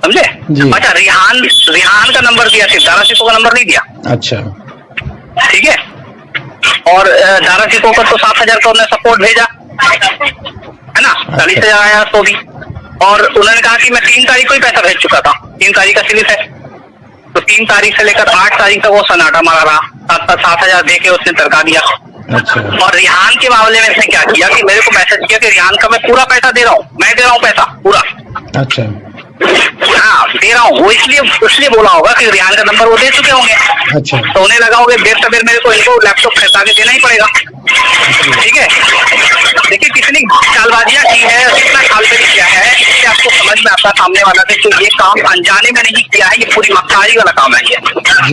समझे? जी। अच्छा, रिहान का नंबर दिया, सिर्फ दारा शिकोह का नंबर नहीं दिया। अच्छा, ठीक है। और दारा शिकोह का तो 7,000 का उन्होंने सपोर्ट भेजा, है ना, 40,000 आया तो भी। और उन्होंने कहा कि मैं 3 तारीख को ही पैसा भेज चुका था, 3 तारीख का स्लिप है। तो 3 तारीख से लेकर 8 तारीख तक वो सन्नाटा मारा रहा, 7,000 दे के उसने तरका दिया। अच्छा, और रिहान के मामले में इसने क्या किया कि मेरे को मैसेज किया कि रिहान का मैं पूरा पैसा दे रहा हूँ, मैं दे रहा हूँ पैसा पूरा। अच्छा, हाँ, दे रहा हूँ। वो इसलिए बोला होगा कि रिहान का नंबर वो दे चुके होंगे। अच्छा, तो उन्हें लगा होगा देर सवेर मेरे को इनको लैपटॉप खरीदा के देना ही पड़ेगा। ठीक है। देखिए कितनी चालबाजियां की है, कितना छालबेरी किया है, इससे आपको समझ में आता है सामने वाला से कि ये काम अनजाने में नहीं किया है, ये पूरी मक्कारी वाला काम है ये।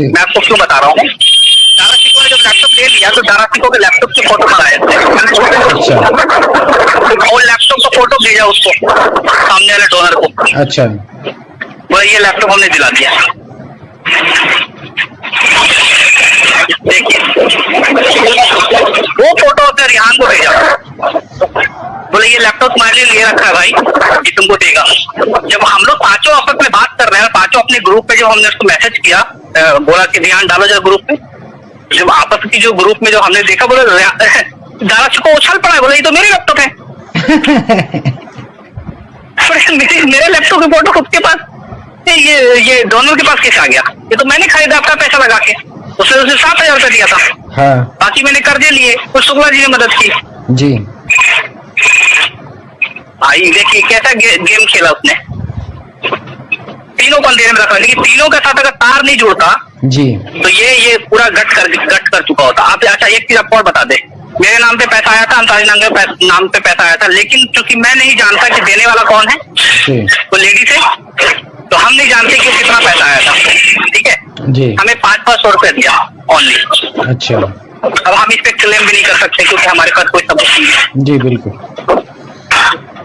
मैं आपको क्यों बता रहा हूँ, दारा शिकोह ने जब लैपटॉप ले लिया तो दारा शिकोह के लैपटॉप की फोटो मंगाए थे, और लैपटॉप का फोटो भेजा उसको सामने वाले डोनर को। अच्छा, बोला ये लैपटॉप हमने दिला दिया। देखिए वो फोटो अपने रिहान को भेजा, बोले ये लैपटॉप तुम्हारे लिए रखा है भाई, ये तुमको देगा। जब हम लोग पांचों आपस में बात कर रहे हैं, पांचों अपने ग्रुप पे, जब हमने उसको मैसेज किया, बोला कि रिहान डालो जरा ग्रुप में, जब आपस की जो ग्रुप में जो हमने देखा, बोले दारा शिकोह उछल पड़ा है, बोले ये तो मेरे लैपटॉप है। मेरे लैपटॉप की फोटो खुद के पास, ये डोनर के पास कैसे आ गया? ये तो मैंने खरीदा अपना पैसा लगा के, उसने 7,000 रुपया दिया था। हाँ, बाकी मैंने कर्जे लिए, कुछ शुक्ला जी ने मदद की। जी, भाई देखिए कैसा गेम खेला उसने, तीनों को अंधेरे में रखा, लेकिन तीनों के साथ अगर तार नहीं जुड़ता जी, तो ये पूरा गट कर चुका होता। आप अच्छा एक चीज आपको और बता दे, मेरे नाम पे पैसा आया था, अंसारी नाम पे पैसा आया था, लेकिन क्योंकि मैं नहीं जानता कि देने वाला कौन है, वो लेडी से, तो हम नहीं जानते कि कितना पैसा आया था। ठीक है जी, हमें 500 रुपया दिया ओनली। अच्छा, अब हम इस पे क्लेम भी नहीं कर सकते क्योंकि हमारे पास कोई सबूत नहीं है। जी, बिल्कुल,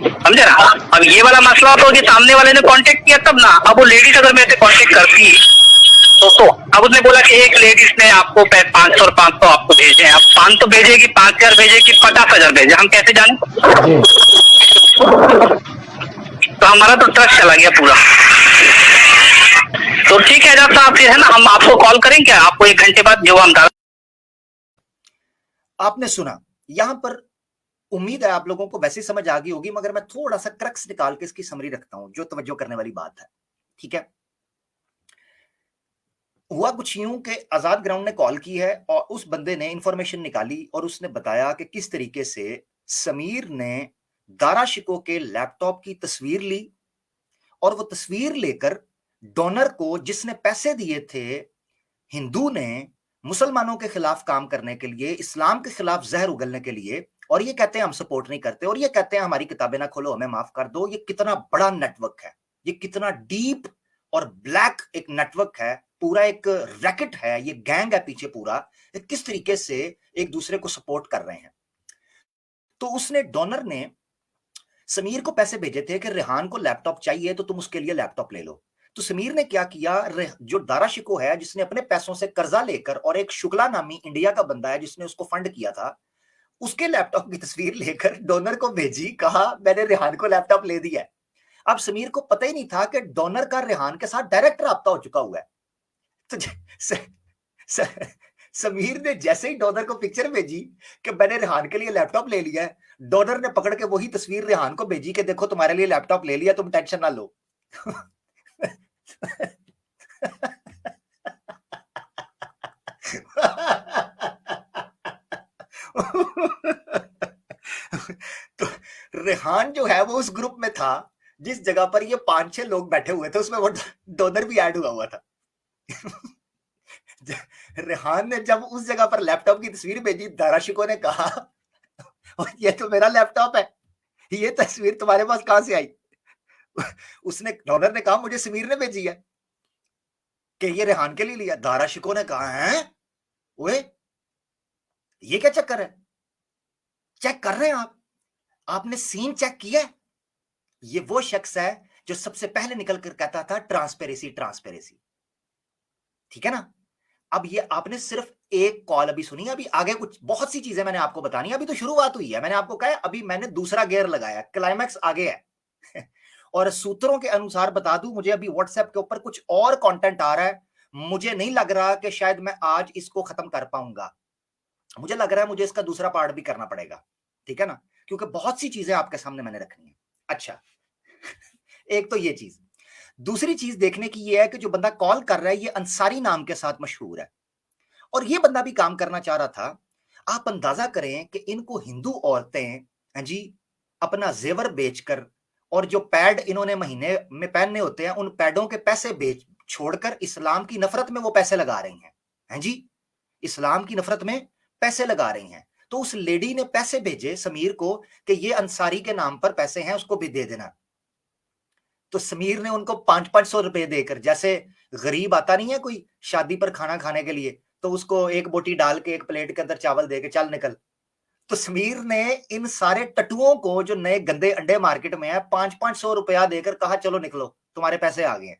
समझे ना? अब ये वाला मसला तो कि सामने वाले ने कांटेक्ट किया तब ना, अब वो लेडीज अगर मेरे से कांटेक्ट करती तो अब उसने बोला कि एक लेडीज ने आपको 500 और 500 आपको भेजे, अब 500 भेजेगी, 5,000 भेजेगी, 50,000 भेजे, हम कैसे जाने? जी, तो हमारा तो ट्रस्ट चला गया पूरा। तो ठीक है जब साहब, फिर है ना, हम आपको कॉल करें क्या, आपको 1 घंटे बाद, जो हम आपने सुना। यहां पर उम्मीद है आप लोगों को वैसे समझ आ गई होगी, मगर मैं थोड़ा सा क्रक्स निकाल के इसकी समरी रखता हूं जो तवज्जो करने वाली बात है। ठीक है, हुआ कुछ यूं कि आजाद ग्राउंड ने कॉल की है और उस बंदे ने इंफॉर्मेशन निकाली और उसने बताया कि किस तरीके से समीर ने दारा शिकोह के लैपटॉप की तस्वीर ली और वो तस्वीर लेकर डोनर को, जिसने पैसे दिए थे हिंदू ने मुसलमानों के खिलाफ काम करने के लिए, इस्लाम के खिलाफ जहर उगलने के लिए, और ये कहते हैं हम सपोर्ट नहीं करते, और ये कहते हैं हमारी किताबें ना खोलो, हमें माफ कर दो। ये कितना बड़ा नेटवर्क है, ये कितना डीप और ब्लैक एक नेटवर्क है, पूरा एक रैकेट है, ये गैंग है पीछे पूरा, किस तरीके से एक दूसरे को सपोर्ट कर रहे हैं। तो उसने, डोनर ने समीर को पैसे भेजे थे कि रेहान को लैपटॉप चाहिए तो तुम उसके लिए लैपटॉप ले लो। तो समीर ने क्या किया, जो दारा शिकोह है जिसने अपने पैसों से कर्जा लेकर, और एक शुक्ला नामी इंडिया का बंदा है जिसने उसको फंड किया था, उसके लैपटॉप की तस्वीर लेकर डोनर को भेजी, कहा मैंने रेहान को लैपटॉप ले दिया है। अब समीर को पता ही नहीं था कि डोनर का रेहान के साथ डायरेक्ट राब्ता हो चुका हुआ है। तो समीर ने जैसे ही डोनर को पिक्चर भेजी कि मैंने रेहान के लिए लैपटॉप ले लिया है, डोनर ने पकड़ के वही तस्वीर रेहान को भेजी कि देखो तुम्हारे लिए लैपटॉप ले लिया, तुम टेंशन ना लो। तो रेहान जो है वो उस ग्रुप में था जिस जगह पर ये 5-6 लोग बैठे हुए थे, उसमें वो डोनर भी ऐड हुआ था। रेहान ने जब उस जगह पर लैपटॉप की तस्वीर भेजी, दारा शिकोह ने कहा ये तो मेरा लैपटॉप है, ये तस्वीर तुम्हारे पास कहां से आई? उसने, डोनर ने कहा मुझे समीर ने भेजी है कि ये रेहान के लिए लिया। दारा शिकोह ने कहा है ओए ये क्या चक्कर है, चेक कर रहे हैं आप, आपने सीन चेक किया है? ये वो शख्स है जो सबसे पहले निकल कर कहता था ट्रांसपेरेंसी ट्रांसपेरेंसी। ठीक है ना? अब ये आपने सिर्फ एक कॉल अभी सुनी, अभी आगे कुछ बहुत सी चीजें मैंने आपको बतानी है, अभी तो शुरुआत हुई है। मैंने आपको कहा अभी मैंने दूसरा गियर लगाया, क्लाइमैक्स आगे है। और सूत्रों के अनुसार बता दूं, मुझे अभी व्हाट्सएप के ऊपर कुछ और कंटेंट आ रहा है। मुझे नहीं लग रहा कि शायद मैं आज इसको खत्म कर पाऊंगा। मुझे लग रहा है मुझे इसका दूसरा पार्ट भी करना पड़ेगा, ठीक है ना, क्योंकि बहुत सी चीजें आपके सामने मैंने रखनी है। अच्छा एक तो ये चीज, दूसरी चीज देखने की ये है कि जो बंदा कॉल कर रहा है ये अंसारी नाम के साथ मशहूर है, और ये बंदा भी काम करना चाह रहा था। आप अंदाजा करें कि इनको हिंदू औरतें जी अपना जेवर बेचकर और जो पैड इन्होंने महीने में पहनने होते हैं उन पैडों के पैसे बेच छोड़कर इस्लाम की नफरत में वो पैसे लगा रही हैं जी, इस्लाम की नफरत में पैसे लगा रही हैं। तो उस लेडी ने पैसे भेजे समीर को कि ये अंसारी के नाम पर पैसे हैं, उसको भी दे देना। तो समीर ने उनको 500-500 रुपए देकर, जैसे गरीब आता नहीं है कोई शादी पर खाना खाने के लिए, तो उसको एक बोटी डाल के एक प्लेट के अंदर चावल दे के चल निकल। तो समीर ने इन सारे टटुओं को जो नए गंदे अंडे मार्केट में है 500-500 रुपया देकर कहा चलो निकलो तुम्हारे पैसे आ गए हैं।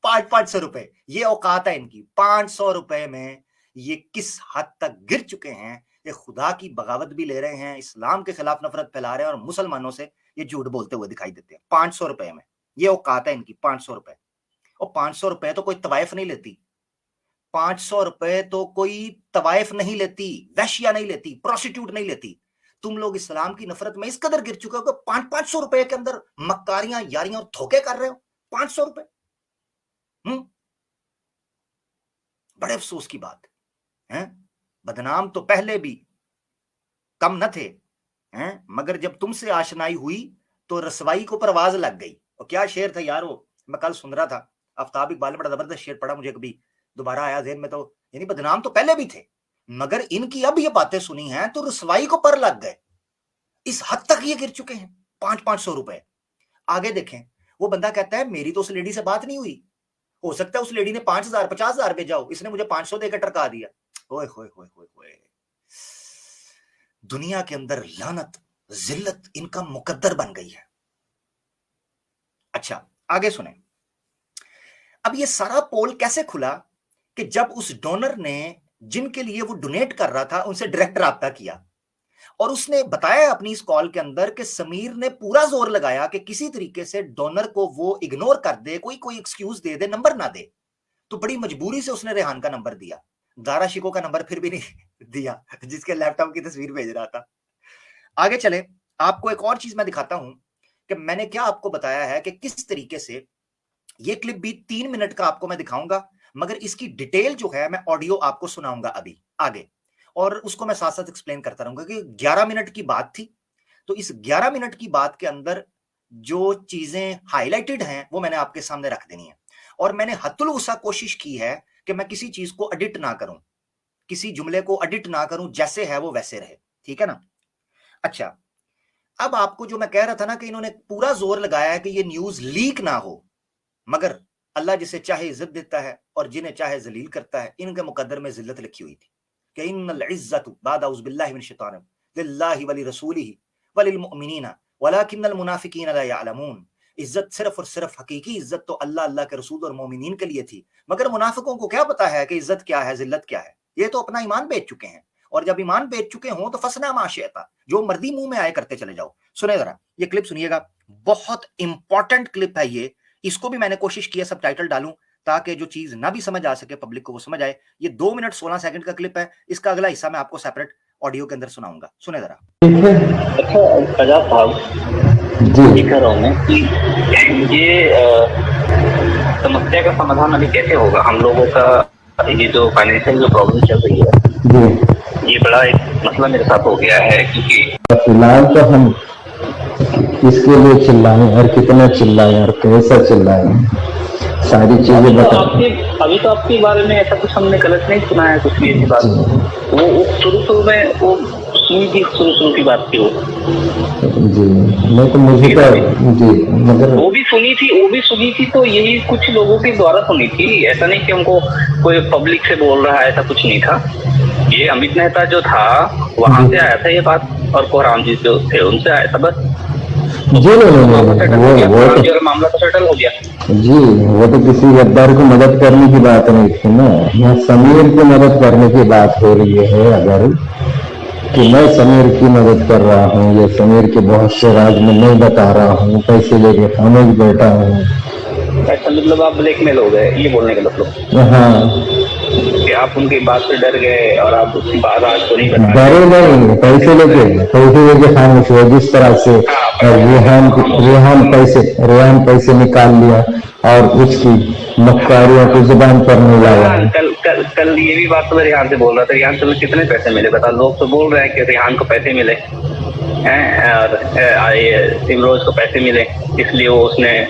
500-500 रुपए, ये औकात है इनकी। 500 रुपए में ये किस हद तक गिर चुके हैं। ये खुदा की बगावत भी ले रहे हैं, इस्लाम के खिलाफ नफरत फैला रहे हैं और मुसलमानों से ये झूठ बोलते हुए दिखाई देते हैं। 500 रुपए में ये औकात है इनकी। 500 रुपए, और 500 रुपए तो कोई तवाइफ नहीं लेती। 500 रुपए तो कोई तवाइफ नहीं लेती, वैश्या नहीं लेती, प्रोस्टिट्यूट नहीं लेती। तुम लोग इस्लाम की नफरत में इस कदर गिर चुके हो कि 500-500 रुपए के अंदर मक्कारियां, यारियां और धोखे कर रहे हो। 500 रुपए, बड़े अफसोस की बात है। बदनाम तो पहले भी कम न थे हैं, मगर जब तुमसे आशनाई हुई तो रसवाई को परवाज लग गई। और क्या शेर था यार वो, मैं कल सुन रहा था, आफ्ताब इकबाल ने बड़ा जबरदस्त शेर पढ़ा, मुझे कभी दोबारा आया ज़हन में। तो यानी बदनाम तो पहले भी थे, मगर इनकी अब ये बातें सुनी हैं तो रसवाई को पर लग गए। इस हद तक ये गिर चुके हैं। 500-500 रुपए। आगे देखें, वो बंदा कहता है मेरी तो उस लेडी से बात नहीं हुई, हो सकता है उस लेडी ने 5000-50,000 भेजा हो, इसने मुझे 500 देकर टरका दिया। ओए होए होए होए होए, दुनिया के अंदर लानत जिल्लत इनका मुकद्दर बन गई है। अच्छा आगे सुने। अब ये सारा पोल कैसे खुला कि जब उस डोनर ने जिनके लिए वो डोनेट कर रहा था उनसे डायरेक्ट राब्ता किया, और उसने बताया अपनी इस कॉल के अंदर कि समीर ने पूरा जोर लगाया कि किसी तरीके से डोनर को वो इग्नोर कर दे, कोई एक्सक्यूज दे दे, नंबर ना दे। तो बड़ी मजबूरी से उसने रेहान का नंबर दिया, दारा शिको का नंबर फिर भी नहीं दिया, जिसके लैपटॉप की तस्वीर भेज रहा था। आगे चले, आपको एक और चीज मैं दिखाता हूं कि मैंने क्या आपको बताया है कि किस तरीके से ये क्लिप भी 3 मिनट का आपको मैं दिखाऊंगा, मगर इसकी डिटेल जो है मैं ऑडियो आपको सुनाऊंगा अभी आगे, और उसको मैं साथ साथ एक्सप्लेन करता रहूंगा कि 11 मिनट की बात थी। तो इस 11 मिनट की बात के अंदर जो चीजें हाईलाइटेड हैं वो मैंने आपके सामने रख देनी है, और मैंने हत्तुल उसा कोशिश की है कि मैं किसी चीज को एडिट ना करूं, किसी जुमले को एडिट ना करूं, जैसे है वो वैसे रहे, ठीक है ना। अच्छा, अब आपको जो मैं कह रहा था ना कि इन्होंने पूरा जोर लगाया है कि ये न्यूज लीक ना हो, मगर अल्लाह जिसे चाहे इज्जत देता है और जिन्हें चाहे जलील करता है। इनके मुकद्दर में जिल्लत लिखी हुई थी कि इन्नल इज्जतु बाद औज़ बिल्लाहि मिनश शैतानिर लिल्लाहि वली रसूलिही वलिल मुमिनीना वलाकिन्नल मुनाफिकीना ला यअलमून। इज्जत सिर्फ और सिर्फ हकीकी इज्जत तो अल्लाह के रसूल और मोमिनीन के लिए थी, मगर मुनाफिकों को क्या पता है कि इज्जत क्या है, जिल्लत क्या है। ये तो अपना ईमान बेच चुके हैं, और जब ईमान बेच चुके हों तो फसना माशियता, जो मर्दी मुंह में आए करते चले जाओ। सुने जरा ये क्लिप सुनिएगा, बहुत इंपॉर्टेंट क्लिप है ये। इसको भी मैंने कोशिश की है सबटाइटल डालूं ताकि जो चीज ना भी समझ आ सके पब्लिक को वो समझ आए। ये 2 मिनट 16 सेकंड का क्लिप है, इसका अगला हिस्सा मैं आपको सेपरेट ऑडियो के अंदर सुनाऊंगा। सुने जरा। अच्छा आजाद साहब जी, ये कह रहा हूँ मैं कि ये समस्या का समाधान अभी कैसे होगा हम लोगों का। ये जो फाइनेंशियल जो प्रॉब्लम चल रही है ये बड़ा एक मसला मेरे साथ हो गया है, क्योंकि फिलहाल तो हम इसके लिए चिल्लाएं और कितना चिल्लाएं और कैसा चिल्लाएं, सारी चीजें बता। अभी तो आपके बारे में ऐसा कुछ हमने गलत नहीं सुना है, कुछ भी ऐसी बात। वो शुरू में वो सुनी थी, शुरू की बात थी वो जी, नहीं तो मुझे तो जी, मगर वो भी सुनी थी तो यही कुछ लोगों के द्वारा सुनी थी। ऐसा नहीं कि हमको कोई पब्लिक से बोल रहा है, ऐसा कुछ नहीं था। ये अमित मेहता जो था वहां से आया था ये बात, और कोहराम जी जो थे उनसे आया था बस जी। नहीं वो मामला तो सेटल हो गया जी। वो तो किसी गद्दार को मदद करने की बात नहीं थी ना, यहाँ समीर को मदद करने की बात हो रही है। अगर कि मैं समीर की मदद कर रहा हूँ, या समीर के बहुत से राज में नहीं बता रहा हूँ, पैसे लेके खाने की बैठा हूँ। ऐसा मतलब आप ब्लैकमेल हो गए, ये बोलने का मतलब? हाँ, कि आप उनकी बात से डर गए और आप उसकी बात आज को नहीं बता डरे नहीं, पैसे लेके खामोश हुए। जिस तरह से रेहान पैसे निकाल लिया और उसकी मक्कारियों को जुबान पर नहीं लाया। कल ये भी बात तो मैं रेहान से बोल रहा था, रेहान तुम्हें कितने पैसे मिले बता? लोग तो बोल रहे हैं कि रेहान को पैसे मिले हैं और इमरोज को पैसे मिले, इसलिए वो उसने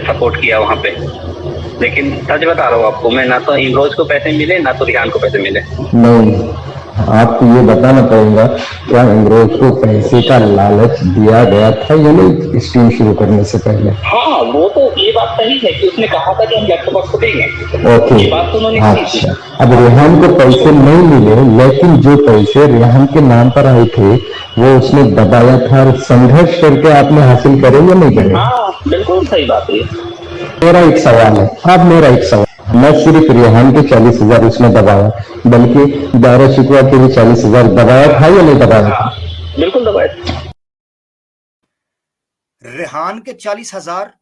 सपोर्ट किया वहां पे। लेकिन सच बता रहा हूँ आपको मैं, ना तो इमरोज को पैसे मिले ना तो रेहान को पैसे मिले। नहीं, आपको ये बताना पड़ेगा, क्या इमरोज को पैसे का लालच दिया गया था या नहीं स्ट्रीम शुरू करने से पहले? हाँ, वो तो ये बात सही है कि उसने कहा था कि हम लैपटॉप आपको देंगे। ओके, ये बात तो उन्होंने कही थी। अच्छा। अब रेहान को पैसे नहीं मिले, लेकिन जो पैसे रेहान के नाम पर आए थे वो उसने दबाया था और संघर्ष करके आपने हासिल करे या नहीं करे? हाँ, बिल्कुल सही बात है। मेरा एक सवाल है, अब मेरा एक सवाल, न सिर्फ रेहान के 40,000 उसने दबाया, बल्कि दारा शिकवा के भी 40,000 दबाया था या नहीं दबाया था? बिल्कुल दबाया। रेहान के 40,000,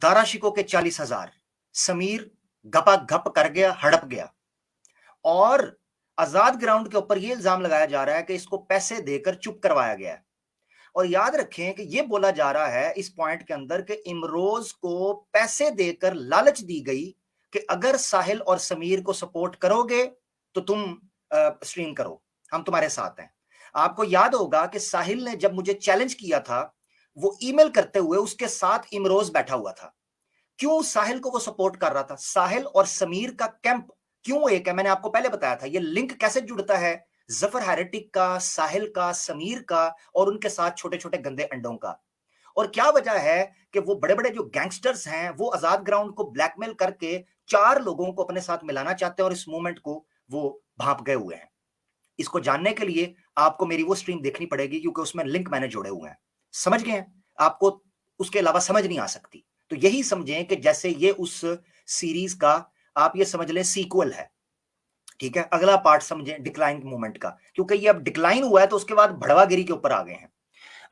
दारा शिको के 40,000, समीर गपा गप कर गया, हड़प गया। और आजाद ग्राउंड के ऊपर यह इल्जाम लगाया जा रहा है कि इसको पैसे देकर चुप करवाया गया है। और याद रखें कि यह बोला जा रहा है इस पॉइंट के अंदर कि इमरोज को पैसे देकर लालच दी गई कि अगर साहिल और समीर को सपोर्ट करोगे तो तुम स्ट्रीम करो, हम तुम्हारे साथ हैं। आपको याद होगा कि साहिल ने जब मुझे चैलेंज किया था, वो ईमेल करते हुए उसके साथ इमरोज बैठा हुआ था। क्यों साहिल को वो सपोर्ट कर रहा था? साहिल और समीर का कैंप क्यों एक है, मैंने आपको पहले बताया था। ये लिंक कैसे जुड़ता है जफर हेरेटिक का, साहिल का, समीर का और उनके साथ छोटे छोटे गंदे अंडों का। और क्या वजह है कि वो बड़े बड़े जो गैंगस्टर्स हैं वो आजाद ग्राउंड को ब्लैकमेल करके 4 लोगों को अपने साथ मिलाना चाहते हैं और इस मूवमेंट को वो भांप गए हुए हैं। इसको जानने के लिए आपको मेरी वो स्ट्रीम देखनी पड़ेगी, क्योंकि उसमें लिंक मैंने जोड़े हुए हैं। समझ गए हैं? आपको उसके अलावा समझ नहीं आ सकती। तो यही समझें कि जैसे ये उस सीरीज का आप ये समझ लें सीक्वल है, ठीक है? अगला पार्ट समझें डिक्लाइन मूवमेंट का, क्योंकि ये अब डिक्लाइन हुआ है तो उसके बाद भड़वागिरी के ऊपर आ गए हैं।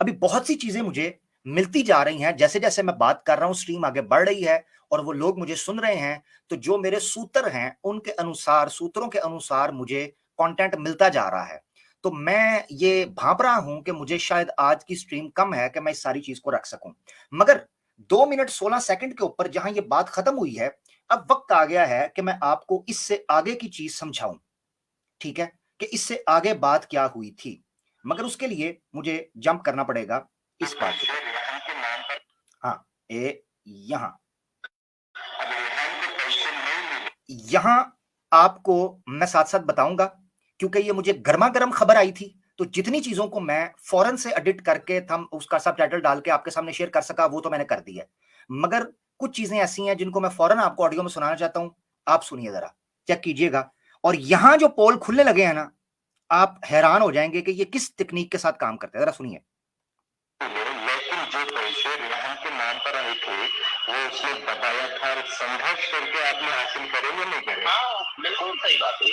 अभी बहुत सी चीजें मुझे मिलती जा रही हैं, जैसे जैसे मैं बात कर रहा हूं स्ट्रीम आगे बढ़ रही है और वो लोग मुझे सुन रहे हैं, तो जो मेरे सूत्र हैं उनके अनुसार, सूत्रों के अनुसार मुझे कंटेंट मिलता जा रहा है। तो मैं ये भांप रहा हूं कि मुझे शायद आज की स्ट्रीम कम है कि मैं इस सारी चीज को रख सकूं, मगर 2 मिनट 16 सेकंड के ऊपर जहां ये बात खत्म हुई है, अब वक्त आ गया है कि मैं आपको इससे आगे की चीज समझाऊं, ठीक है? कि इससे आगे बात क्या हुई थी, मगर उसके लिए मुझे जंप करना पड़ेगा इस बात पे। हाँ, यहां आपको मैं साथ साथ बताऊंगा, क्योंकि ये मुझे गर्मा गर्म खबर आई थी, तो जितनी चीजों को मैं फौरन से एडिट करके थम उसका सबटाइटल डाल के आपके सामने शेयर कर सका वो तो मैंने कर दिया, मगर कुछ चीजें ऐसी हैं जिनको मैं फौरन आपको ऑडियो में सुनाना चाहता हूं। आप सुनिए, जरा चेक कीजिएगा। और यहां जो पोल खुलने लगे हैं ना, आप हैरान हो जाएंगे कि ये किस तकनीक के साथ काम करते हैं। जरा सुनिए। लेकिन जो पैसे रेहान के नाम पर आए थे वो उसने दबाया था और संघर्ष करके आपने हासिल करे या नहीं करे? हाँ, बिल्कुल सही बात है।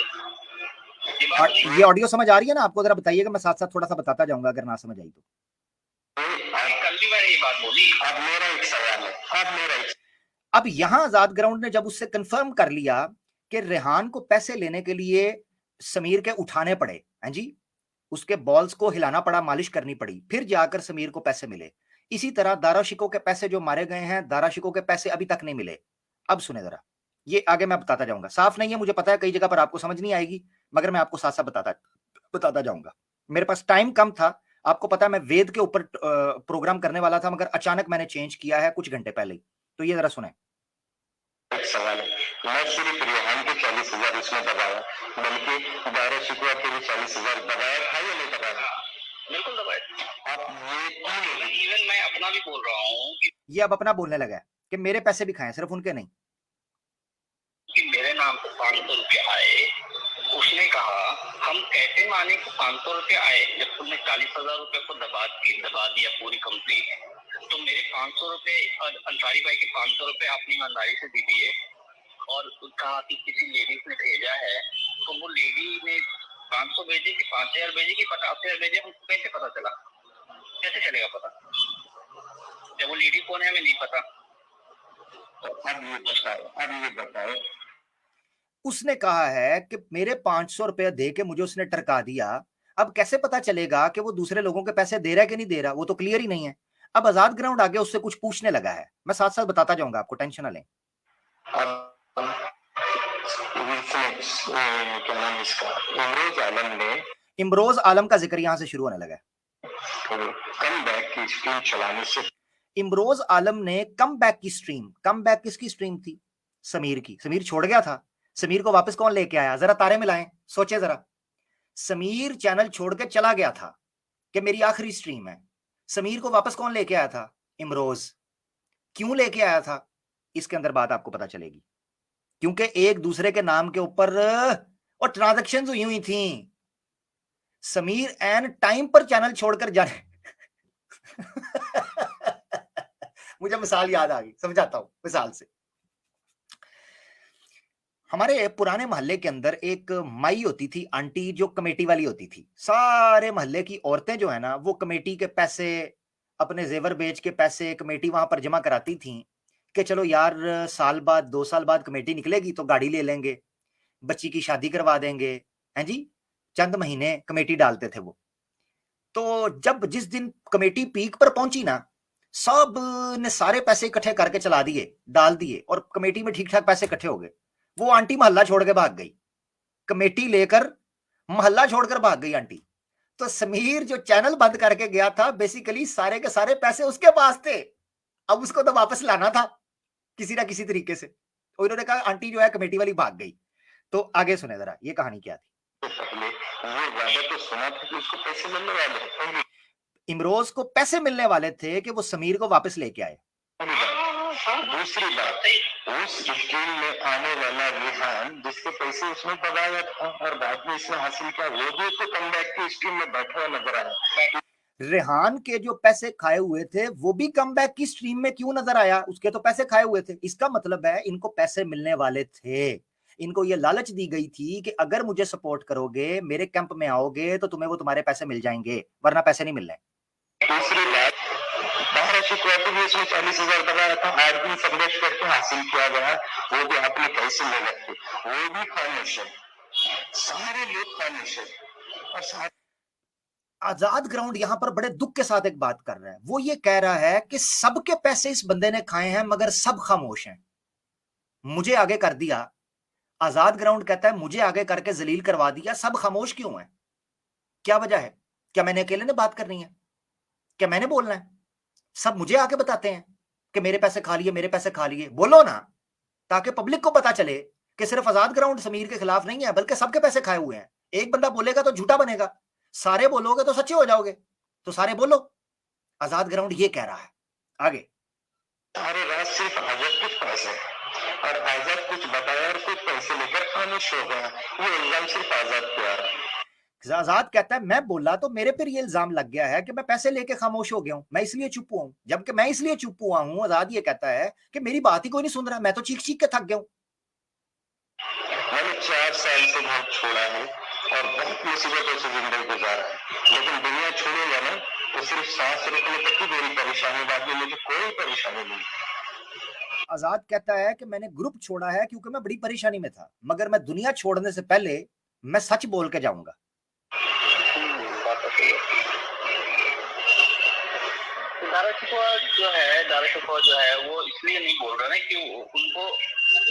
ये ऑडियो समझ आ रही है ना आपको? जरा बताइएगा, मैं साथ साथ थोड़ा सा बताता जाऊंगा अगर ना समझ आई तो। कल भी मैंने ये बात बोली। अब मेरा एक सवाल है, अब यहां आजाद ग्राउंड ने जब उससे कंफर्म कर लिया कि रेहान को पैसे लेने के लिए समीर के उठाने पड़े, हैं जी, उसके बॉल्स को हिलाना पड़ा, मालिश करनी पड़ी, फिर जाकर समीर को पैसे मिले। इसी तरह दारा शिको के पैसे जो मारे गए हैं, दारा शिको के पैसे अभी तक नहीं मिले। अब सुने जरा, ये आगे मैं बताता जाऊंगा। साफ नहीं है, मुझे पता है कई जगह पर आपको समझ नहीं आएगी, मगर मैं आपको साथ साथ बताता जाऊंगा। मेरे पास टाइम कम था, आपको पता है मैं वेद के ऊपर प्रोग्राम करने वाला था, मगर अचानक मैंने चेंज किया है कुछ घंटे पहले ही। तो ये जरा सुने। एक सवाल है, न सिर्फ रेहान के 40,000 उसने दबाया बल्कि दारा शिकवा के भी 40,000 दबाया था या नहीं दबाया? बिल्कुल दबाया। अब ये इवन मैं अपना भी बोल रहा हूँ कि ये अब अपना बोलने लगा है कि मेरे पैसे भी खाएं, सिर्फ उनके नहीं। मेरे नाम पर 500 रुपए आए, उसने कहा हम कैसे माने कि 500 रुपए आए जब तुमने 40,000 रुपए को दबा दिया पूरी कंप्लीट। तो मेरे 500 रुपए और अंसारी भाई के 500 रुपए आपने ईमानदारी से दे दिए और कहा कि किसी लेडीज ने भेजा है, तो वो लेडी ने 500 भेजे कि 5000 भेजे कि 50,000 भेजे, हमको कैसे पता चला? कैसे चलेगा पता जब वो लेडी कौन है हमें नहीं पता? तो अब ये बताओ उसने कहा है कि मेरे 500 रुपया दे के मुझे उसने टरका दिया, अब कैसे पता चलेगा कि वो दूसरे लोगों के पैसे दे रहा है कि नहीं दे रहा? वो तो क्लियर ही नहीं है। अब आजाद ग्राउंड आगे उससे कुछ पूछने लगा है, मैं साथ साथ बताता जाऊंगा आपको, टेंशन ना लें। अब क्या नाम इसका, इमरोज आलम ने इमरोज आलम का जिक्र यहां से शुरू होने लगा है। कम बैक की स्ट्रीम चलाने से इमरोज आलम ने कम बैक की स्ट्रीम, कम बैक किसकी स्ट्रीम थी? समीर की। समीर छोड़ गया था, समीर को वापस कौन लेके आया? जरा तारे मिलाएं, सोचे जरा। समीर चैनल छोड़ के चला गया था कि मेरी आखिरी स्ट्रीम है। समीर को वापस कौन लेके आया था? इमरोज। क्यों लेके आया था? इसके अंदर बात आपको पता चलेगी। क्योंकि एक दूसरे के नाम के ऊपर और ट्रांजैक्शंस हुई थी। समीर एन टाइम पर चैनल छोड़कर जाने मुझे मिसाल याद आ गई, समझाता हूं मिसाल से। हमारे पुराने मोहल्ले के अंदर एक माई होती थी, आंटी, जो कमेटी वाली होती थी। सारे मोहल्ले की औरतें जो है ना, वो कमेटी के पैसे, अपने जेवर बेच के पैसे कमेटी वहां पर जमा कराती थी कि चलो यार साल बाद 2 साल बाद कमेटी निकलेगी तो गाड़ी ले लेंगे, बच्ची की शादी करवा देंगे, हैं जी। चंद महीने कमेटी डालते थे वो। तो जब जिस दिन कमेटी पीक पर पहुंची ना, सब ने सारे पैसे इकट्ठे करके चला दिए, डाल दिए, और कमेटी में ठीक ठाक पैसे इकट्ठे हो गए। वो आंटी मोहल्ला छोड़ के भाग गई, कमेटी लेकर मोहल्ला छोड़कर भाग गई आंटी। तो समीर जो चैनल बंद करके गया था, बेसिकली सारे के सारे पैसे उसके पास थे। अब उसको तो वापस लाना था किसी ना किसी तरीके से। तो उन्होंने कहा आंटी जो है कमेटी वाली भाग गई। तो आगे सुने जरा ये कहानी क्या थी। पहले ये वादा तो सुना था कि उसको पैसे मिलने वाले हैं। पहली इमरोज को पैसे मिलने वाले थे कि वो समीर को वापस लेके आए। दूसरी बात, उस स्कीम में आने वाला रेहान जिसके पैसे उसने दबाया था और बाद में इसने हासिल किया, वो भी तो कम बैक की स्कीम में बैठा हुआ नजर आया। रेहान के जो पैसे खाए हुए थे वो भी कम बैक की स्ट्रीम में क्यों नजर आया? उसके तो पैसे खाए हुए थे। इसका मतलब है इनको पैसे मिलने वाले थे। इनको ये लालच दी गई थी कि अगर मुझे सपोर्ट करोगे, मेरे कैंप में आओगे, तो तुम्हें वो तुम्हारे पैसे मिल जाएंगे, वरना पैसे नहीं मिल रहे। दूसरी बात, 12 शुक्रवार को भी इसमें 40,000 दबाया था, 8 दिन संघर्ष करके हासिल किया गया, वो भी आपने पैसे ले रखे, वो भी खामोश है, सारे लोग खामोश है। और सारे आजाद ग्राउंड यहां पर बड़े दुख के साथ एक बात कर रहा है। वो ये कह रहा है कि सबके पैसे इस बंदे ने खाए हैं मगर सब खामोश हैं। मुझे आगे कर दिया, आजाद ग्राउंड कहता है मुझे आगे करके जलील करवा दिया, सब खामोश क्यों है? क्या वजह है? क्या मैंने अकेले ने बात करनी है? क्या मैंने बोलना है? सब मुझे आके बताते हैं कि मेरे पैसे खा लिए, मेरे पैसे खा लिए। बोलो ना, ताकि पब्लिक को पता चले कि सिर्फ आजाद ग्राउंड समीर के खिलाफ नहीं है, बल्कि सबके पैसे खाए हुए हैं। एक बंदा बोलेगा तो झूठा बनेगा, सारे बोलोगे तो सच्चे हो जाओगे। तो सारे बोलो। आजाद ग्राउंड ये कह रहा है। आगे सारे रात सिर्फ आजाद कुछ पैसे और आजाद कुछ बताया और कुछ पैसे लेकर खामोश हो गया, ये इल्जाम सिर्फ आजाद पे आ रहा है। आजाद कहता है मैं बोला तो मेरे पर ये इल्जाम लग गया है कि मैं पैसे लेके खामोश हो गया हूं, मैं इसलिए चुप हुआ हूं। जबकि मैं इसलिए चुप हुआ हूं, आजाद ये कहता है कि मेरी बात ही कोई नहीं सुन रहा, मैं तो चीख चीख के थक गया हूं। मैंने 4 साल से भाग छोड़ा है और बहुत मुसीबतों से जिंदगी गुजारा है, लेकिन दुनिया छोड़ूंगा ना तो सिर्फ सांस रोकने तक ही मेरी परेशानी, बाद में मुझे कोई परेशानी नहीं। आजाद कहता है कि मैंने ग्रुप छोड़ा है क्योंकि मैं बड़ी परेशानी में था, मगर मैं दुनिया छोड़ने से पहले मैं सच बोल के जाऊंगा। दारा शिकवा जो है वो इसलिए नहीं बोल रहा ना कि उनको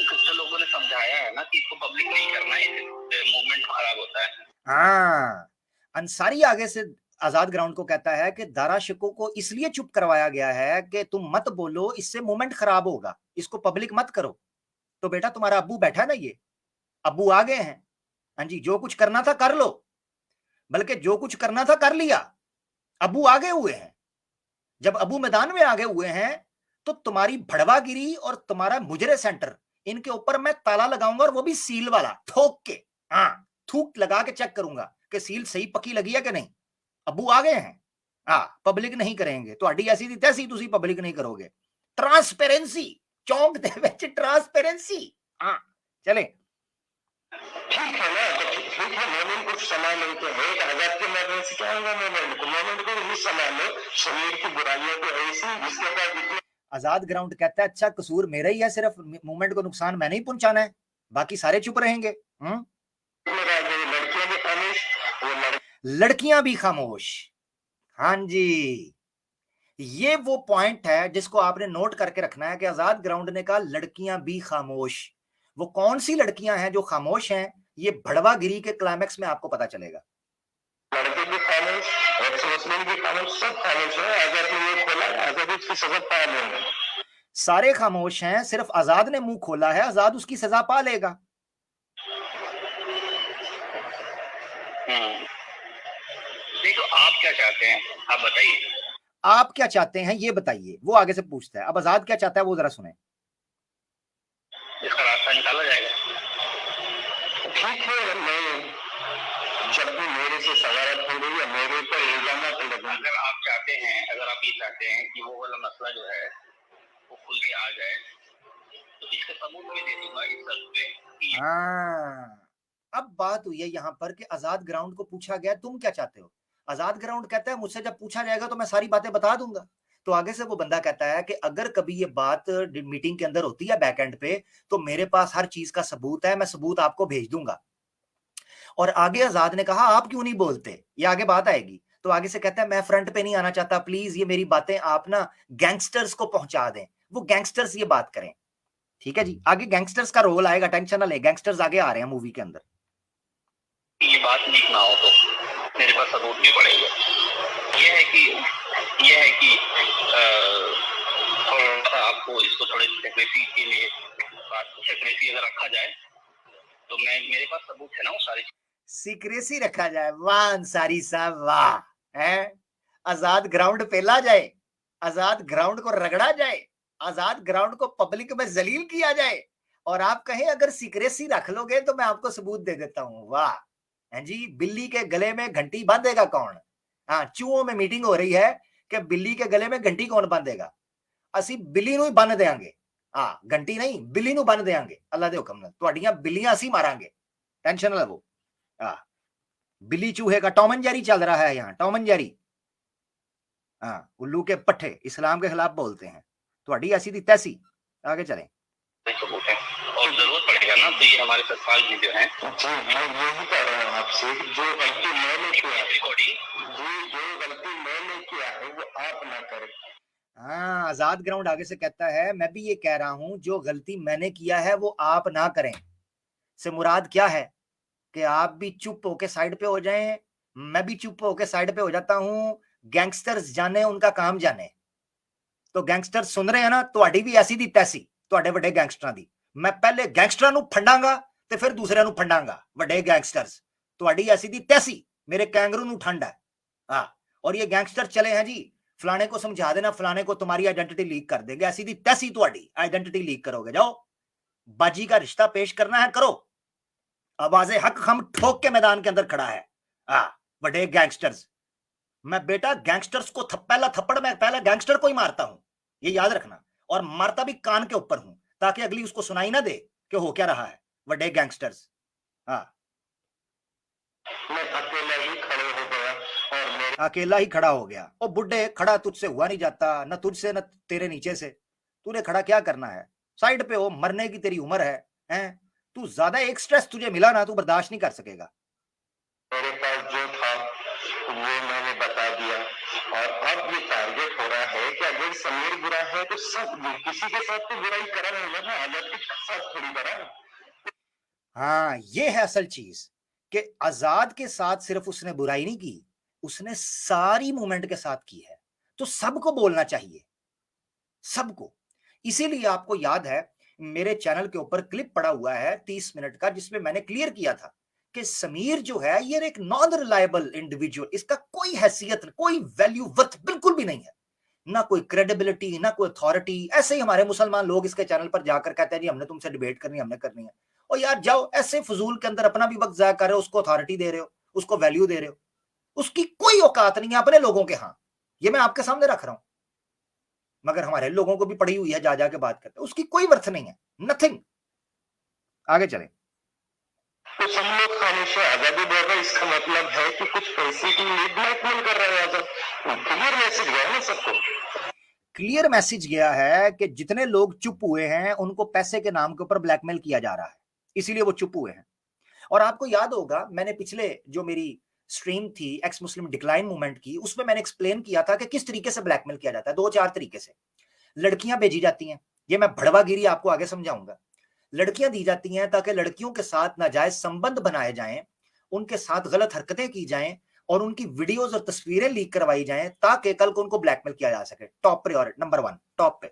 कुछ लोगों ने समझाया है ना कि इसको पब्लिक नहीं करना है, मूवमेंट खराब होता है। हाँ, अंसारी आगे से आजाद ग्राउंड को कहता है कि दारा शिको को इसलिए चुप करवाया गया है कि तुम मत बोलो, इससे मूवमेंट खराब होगा, इसको पब्लिक मत करो। तो बेटा तुम्हारा अब्बू बैठा है ना, ये अब्बू आ गए हैं। हाँ जी, जो कुछ करना था कर लो, बल्कि जो कुछ करना था कर लिया। अब्बू आगे हुए हैं। जब अब्बू मैदान में आगे हुए हैं तो तुम्हारी भड़वागिरी और तुम्हारा मुजरे सेंटर, इनके ऊपर मैं ताला लगाऊंगा, और वो भी सील वाला, ठोक के, हाँ थूक लगा के चेक करूंगा कि सील सही पक्की लगी है कि नहीं। अब्बू आ गए हैं। हाँ, पब्लिक नहीं करेंगे तो आडी ऐसी दी तैसी तुसी पब्लिक नहीं करोगे। ट्रांसपेरेंसी, चौंक दे विच ट्रांसपेरेंसी। हाँ चले ठीक है ना, तो ठीक है, मोमेंट कुछ समय लेते हैं। एक आजाद के मरने से क्या होगा? मोमेंट को भी समय लो, शरीर की बुराइयों को ऐसी जिसके बाद जितने आजाद ग्राउंड कहता है अच्छा कसूर मेरा ही है, सिर्फ मूवमेंट को नुकसान मैंने ही पहुंचाना है, बाकी सारे चुप रहेंगे। लड़कियां भी खामोश, लड़कियां भी खामोश। हाँ जी, ये वो पॉइंट है जिसको आपने नोट करके रखना है कि आजाद ग्राउंड ने कहा लड़कियां भी खामोश। वो कौन सी लड़कियां हैं जो खामोश हैं, ये भड़वागिरी के क्लाइमैक्स में आपको पता चलेगा। लड़के भी खामोश, मुस्लिम भी खामोश, सब खामोश है। आजाद ने मुंह खोला, आजाद उसकी सजा पा लेंगे। सारे खामोश हैं, सिर्फ आजाद ने मुंह खोला है, आजाद उसकी सजा पा लेगा। नहीं तो आप क्या चाहते हैं, आप बताइए। आप क्या चाहते हैं ये बताइए, वो आगे से पूछता है। अब आजाद क्या चाहता है वो जरा सुने। इसका रास्ता निकाला जाएगा। ठीक है, मैं जब भी मेरे से सवाल होंगे या मेरे ऊपर इल्जाम लगेंगे, अगर आप चाहते हैं, अगर आप ये चाहते हैं कि वो वाला मसला जो है वो खुल के आ जाए, तो इसके सबूत भी दे दूंगा इस शर्त पे कि हाँ, अब बात हुई है यहाँ पर कि आजाद ग्राउंड को पूछा गया तुम क्या चाहते हो। आजाद ग्राउंड कहता है मुझसे जब पूछा जाएगा तो मैं सारी बातें बता दूंगा। तो आगे से वो बंदा कहता है कि अगर कभी ये बात मीटिंग के अंदर होती है बैक एंड पे, तो मेरे पास हर चीज का सबूत है, मैं सबूत आपको भेज दूंगा। और आगे आजाद ने कहा आप क्यों नहीं बोलते, ये आगे बात आएगी। तो आगे से कहता है मैं फ्रंट पे नहीं आना चाहता, प्लीज ये मेरी बातें आप ना गैंगस्टर्स को पहुंचा दें, वो गैंगस्टर्स ये बात करें। ठीक है जी, आगे गैंगस्टर्स का रोल आएगा, टेंशन ना ले, गैंगस्टर्स आगे आ रहे हैं मूवी के अंदर। ये बात लीक ना हो तो मेरे पास सबूत भी पड़ेगा। ये है कि थोड़ा आपको इसको थोड़े सेक्रेसी के लिए, सेक्रेसी अगर रखा जाए तो मेरे पास सबूत है ना वो सारी। सीक्रेसी रखा जाए, वाह अंसारी साहब वाह। है आजाद ग्राउंड फैला जाए, आजाद ग्राउंड को रगड़ा जाए, आजाद ग्राउंड को पब्लिक में जलील किया जाए, और आप कहें अगर सीक्रेसी रख लोगे तो मैं आपको सबूत दे देता हूं। वाह हैं जी, बिल्ली के गले में घंटी बांधेगा कौन। हाँ, चूहों में मीटिंग हो रही है कि बिल्ली के गले में घंटी कौन बांधेगा। ਅਸੀਂ ਬਿੱਲੀ ਨੂੰ ਹੀ ਬੰਨ ਦੇਾਂਗੇ। ਹਾਂ, घंटी नहीं, बिल्ली ਨੂੰ ਬੰਨ ਦੇਾਂਗੇ अल्लाह ਦੇ ਹੁਕਮ ਨਾਲ। ਤੁਹਾਡੀਆਂ ਬਿੱਲੀਆਂ ਅਸੀਂ ਮਾਰਾਂਗੇ, टेंशन ना लो। हाँ, बिल्ली चूहे का टॉम एंड जेरी चल रहा है यहाँ, टॉम एंड जेरी। हाँ, उल्लू के पट्टे इस्लाम के खिलाफ बोलते हैं। थोड़ी ऐसी थी तैसी। आगे चलें। सबूत है और जरूरत पड़ेगा ना तो ये हमारे ससुराल जी जो हैं, मैं यही कह रहा हूँ आपसे, जो गलती मैंने किया है, जो गलती मैंने किया है वो आप ना करें। हाँ, आजाद ग्राउंड आगे से कहता है मैं भी ये कह रहा हूं जो गलती मैंने किया है वो आप ना करें। से मुराद क्या है कि आप भी चुप होके साइड पे हो जाएं, मैं भी चुप होके साइड पे हो जाता हूं, गैंगस्टर्स जाने उनका काम जाने। तो गैंगस्टर्स सुन रहे हैं ना, ਤੁਹਾਡੀ ਵੀ ਐਸੀ ਦੀ ਤੈਸੀ, ਤੁਹਾਡੇ ਵੱਡੇ ਗੈਂਗਸਟਰਾਂ ਦੀ। ਮੈਂ ਪਹਿਲੇ ਗੈਂਗਸਟਰਾਂ ਨੂੰ ਫੰਡਾਂਗਾ ਤੇ ਫਿਰ ਦੂਸਰਿਆਂ ਨੂੰ ਫੰਡਾਂਗਾ, ਵੱਡੇ ਗੈਂਗਸਟਰਸ। ਤੁਹਾਡੀ ਐਸੀ ਦੀ ਤੈਸੀ, मेरे कैंगरू ਨੂੰ ठंड है। हाँ, और ये गैंगस्टर चले हैं जी, फलाने को समझा देना, फलाने को तुम्हारी आइडेंटिटी लीक कर देंगे, ऐसी दी तैसी तुम्हारी आइडेंटिटी लीक करोगे। जाओ, बाजी का रिश्ता पेश करना है करो। आवाज़े हक हम ठोक के मैदान के अंदर खड़ा है। हाँ, बड़े गैंगस्टर्स। मैं बेटा गैंगस्टर्स को पहला थप्पड़ मैं पहले गैंगस्टर को ही मारता हूं, ये याद रखना। और मारता भी कान के ऊपर हूं ताकि अगली उसको सुनाई ना दे कि हो क्या रहा है। बड़े गैंगस्टर्स। हाँ, मैं अकेला ही खड़े हो गया और मेरे अकेला ही खड़ा हो गया। ओ बुड्ढे, खड़ा तुझसे हुआ नहीं जाता, न तुझसे न तेरे नीचे से। तूने खड़ा क्या करना है, साइड पे हो, मरने की तेरी उम्र है। हैं, तू ज्यादा एक स्ट्रेस तुझे मिला ना, तू बर्दाश्त नहीं कर सकेगा। पास जो था वो मैंने बता दिया, और अब ये टारगेट हो रहा है कि अगर समीर बुरा है तो सब किसी के साथ तो बुराई करा नहीं ना, आजाद के साथ थोड़ी करा। हाँ, ये है असल चीज कि आजाद के साथ सिर्फ उसने बुराई नहीं की, उसने सारी मूवमेंट के साथ की है। तो सबको बोलना चाहिए, सबको। इसीलिए आपको याद है मेरे चैनल के ऊपर क्लिप पड़ा हुआ है 30 मिनट का, जिसमें मैंने क्लियर किया था कि समीर जो है ये एक नॉन रिलायबल इंडिविजुअल, इसका कोई हैसियत, कोई वैल्यू वर्थ बिल्कुल भी नहीं है, ना कोई क्रेडिबिलिटी, ना कोई अथॉरिटी। ऐसे ही हमारे मुसलमान लोग इसके चैनल पर जाकर कहते हैं जी हमने तुमसे डिबेट करनी, हमने करनी है। और यार जाओ, ऐसे फजूल के अंदर अपना भी वक्त जाया कर रहे हो, उसको अथॉरिटी दे रहे हो, उसको वैल्यू दे रहे हो। उसकी कोई औकात नहीं है अपने लोगों के। हाँ, ये मैं आपके सामने रख रहा हूं, मगर हमारे लोगों को भी पड़ी हुई है, जा के बात करते, उसकी कोई वर्थ नहीं है, नथिंग। आगे चलें। कुछ हम लोग खामोश आजादी बोल रहे, इसका मतलब है कि कुछ पैसे के लिए ब्लैकमेल कर रहे हैं। क्लियर मैसेज गया ना सबको, क्लियर मैसेज गया है कि जितने लोग चुप हुए हैं उनको पैसे के नाम के ऊपर ब्लैकमेल किया जा रहा है, इसीलिए वो चुप हुए हैं। और आपको याद होगा मैंने पिछले जो मेरी स्ट्रीम थी एक्स मुस्लिम डिक्लाइन मूवमेंट की, उसमें मैंने एक्सप्लेन किया था कि किस तरीके से ब्लैकमेल किया जाता है। 2-4 तरीके से लड़कियां भेजी जाती हैं, ये मैं भड़वागिरी आपको आगे समझाऊंगा। लड़कियां दी जाती हैं ताकि लड़कियों के साथ नाजायज संबंध बनाए जाएं, उनके साथ गलत हरकतें की जाएं और उनकी वीडियोस और तस्वीरें लीक करवाई जाएं ताकि कल को उनको ब्लैकमेल किया जा सके। टॉप प्रायोरिटी, नंबर 1 टॉप पे।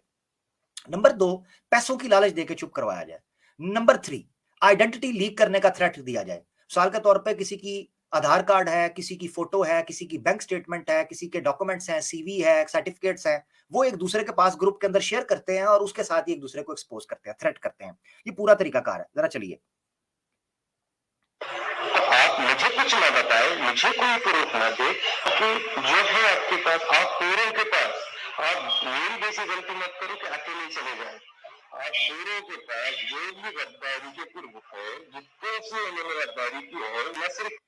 नंबर 2, पैसों की लालच देके चुप करवाया जाए। नंबर 3, आइडेंटिटी लीक करने का थ्रेट दिया जाए। मिसाल के तौर पे किसी की आधार कार्ड है, किसी की फोटो है, किसी की बैंक स्टेटमेंट है, किसी के डॉक्यूमेंट्स हैं, सीवी है, सर्टिफिकेट्स हैं, वो एक दूसरे के पास ग्रुप के अंदर शेयर करते हैं और उसके साथ ही एक दूसरे को एक्सपोज करते हैं, थ्रेट करते हैं। ये पूरा तरीकाकार है। जरा चलिए, तो आप मुझे कुछ ना बताए, मुझे कोई प्रूफ ना दे कि जो है आपके पास, आप पूरों के पास, आप मेरी जैसी गलती मत करो कि अकेले चले जाए। आप पूरों के पास जो भी गद्दारी के प्रूफ है, जितने से उन्होंने गद्दारी की है, मैं सिर्फ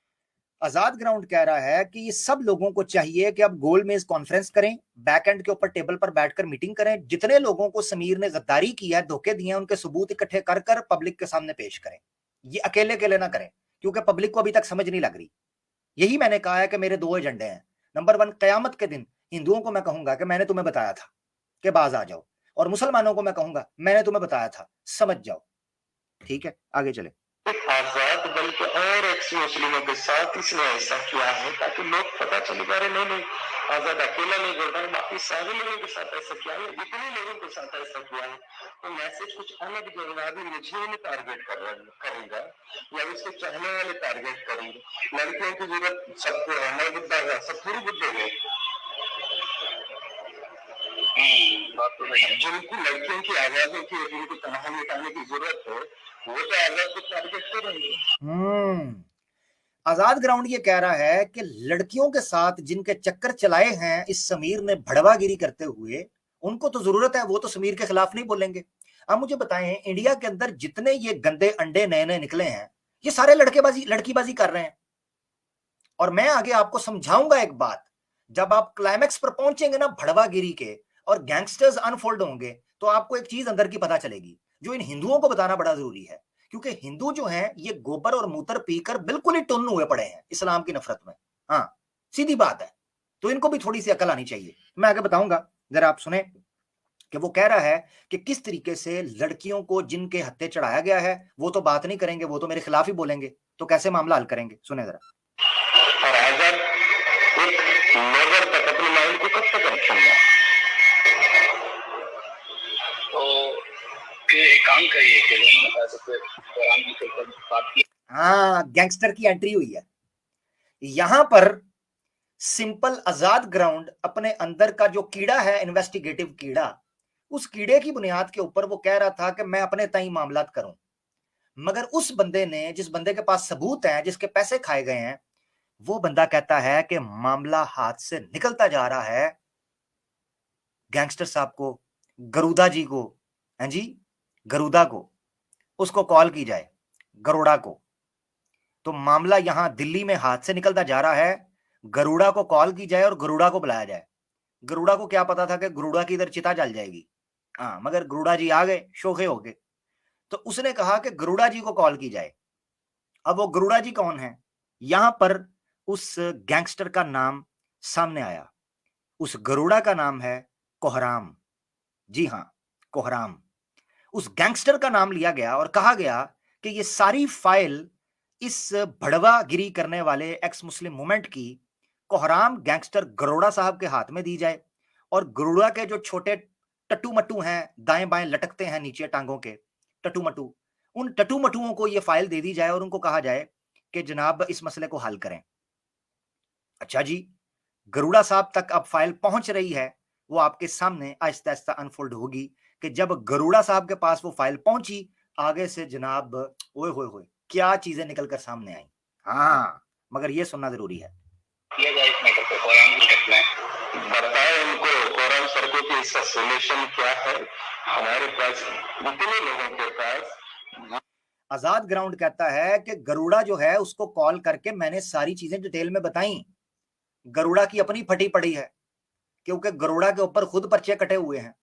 आजाद ग्राउंड कह रहा है कि ये सब लोगों को चाहिए कि अब गोल मेज कॉन्फ्रेंस करें, बैक एंड के ऊपर टेबल पर बैठकर मीटिंग करें, जितने लोगों को समीर ने गद्दारी किया है, धोखे दिए हैं, उनके सबूत इकट्ठे कर कर पब्लिक के सामने पेश करें। ये अकेले अकेले ना करें क्योंकि पब्लिक को अभी तक समझ नहीं लग रही। यही मैंने कहा है कि मेरे 2 एजेंडे हैं। नंबर 1, कयामत के दिन हिंदुओं को मैं कहूंगा कि मैंने तुम्हें बताया था कि बाज आ जाओ, और मुसलमानों को मैं कहूंगा मैंने तुम्हें बताया था, समझ जाओ। ठीक है, आगे चले। आजाद दल के और एक्स मुस्लिमों के साथ इसने ऐसा किया है ताकि लोग पता चले पा रहे नहीं आजाद अकेला नहीं बोल रहा है, बाकी सारे लोगों के साथ ऐसा किया है, इतने लोगों के साथ ऐसा किया है। तो मैसेज कुछ अलग जाएगा, अभी मुझे नहीं टारगेट करेगा या उसके चाहने वाले टारगेट करेंगे। लड़कियों की जरूरत सबको है, मैं बुद्धा है, सब पूरी बुद्धे हैं। जिनको लड़कियों की आजादी की, जिनको तनहा मिटाने की जरूरत है, वो तो आजाद को टारगेट करेंगे। आजाद ग्राउंड ये कह रहा है कि लड़कियों के साथ जिनके चक्कर चलाए हैं इस समीर ने भड़वागिरी करते हुए, उनको तो जरूरत है, वो तो समीर के खिलाफ नहीं बोलेंगे। अब मुझे बताएं, इंडिया के अंदर जितने ये गंदे अंडे नए नए निकले हैं, ये सारे लड़कीबाजी कर रहे हैं। और मैं आगे आपको समझाऊंगा एक बात, जब आप क्लाइमैक्स पर पहुंचेंगे ना भड़वागिरी के और गैंगस्टर्स अनफोल्ड होंगे, तो आपको एक चीज अंदर की पता चलेगी जो इन हिंदुओं को बताना बड़ा जरूरी है। क्योंकि हिंदू जो हैं ये गोबर और मूत्र पीकर बिल्कुल ही टुन्न हुए पड़े हैं इस्लाम की नफरत में। हाँ, सीधी बात है। तो इनको भी थोड़ी सी अकल आनी चाहिए। मैं आगे बताऊंगा, जरा आप सुने कि वो कह रहा है कि किस तरीके से लड़कियों को जिनके हत्थे चढ़ाया गया है वो तो बात नहीं करेंगे, वो तो मेरे खिलाफ ही बोलेंगे, तो कैसे मामला हल करेंगे, सुने जरा। और आजाद एक लेवल तक अपने माइंड को कब तक रखेंगे? एक काम करिए, हाँ, गैंगस्टर की एंट्री हुई है यहां पर। सिंपल आजाद ग्राउंड अपने अंदर का जो कीड़ा है, इन्वेस्टिगेटिव कीड़ा, उस कीड़े की बुनियाद के ऊपर वो कह रहा था कि मैं अपने ताई मामलात करूं। मगर उस बंदे ने, जिस बंदे के पास सबूत है, जिसके पैसे खाए गए हैं, वो बंदा कहता है कि मामला हाथ से निकलता जा रहा है, गैंगस्टर साहब को, गरुदा जी को, हैं जी, गरुदा को, उसको कॉल की जाए, गरुड़ा को। तो मामला यहां दिल्ली में हाथ से निकलता जा रहा है, गरुड़ा को कॉल की जाए और गरुड़ा को बुलाया जाए। गरुड़ा को क्या पता था कि गरुड़ा की इधर चिता जल जाएगी। हाँ, मगर गरुड़ा जी आ गए, शोखे हो गए, तो उसने कहा कि गरुड़ा जी को कॉल की जाए। अब वो गरुड़ा जी कौन है? यहां पर उस गैंगस्टर का नाम सामने आया। उस गरुड़ा का नाम है कोहराम। जी हां, कोहराम। उस गैंगस्टर का नाम लिया गया और कहा गया कि ये सारी फाइल इस भड़वागिरी करने वाले एक्स मुस्लिम मूवमेंट की कोहराम गैंगस्टर गरुड़ा साहब के हाथ में दी जाए, और गरुड़ा के जो छोटे टट्टू मट्टू हैं, दाएं बाएं लटकते हैं नीचे टांगों के टट्टू मट्टू, उन टट्टू मट्टुओं को ये फाइल दे दी जाए और उनको कहा जाए कि जनाब इस मसले को हल करें। अच्छा जी, गरुड़ा साहब तक अब फाइल पहुंच रही है, वो आपके सामने आहिस्ता आहिस्ता अनफोल्ड होगी कि जब गरुड़ा साहब के पास वो फाइल पहुंची, आगे से जनाब ओए होए होए क्या चीजें निकलकर सामने आई। हाँ, मगर ये सुनना जरूरी है। किया जाए इस मैटर पे, कोहराम की घटना है, बताए उनको कोहराम सर को कि इसका सोल्यूशन क्या है। हमारे पास इतने लोगों के पास आजाद ग्राउंड कहता है कि गरुड़ा जो है उसको कॉल करके मैंने सारी चीजें डिटेल में बताई। गरुड़ा की अपनी फटी पड़ी है, क्योंकि गरुड़ा के ऊपर खुद पर्चे कटे हुए हैं।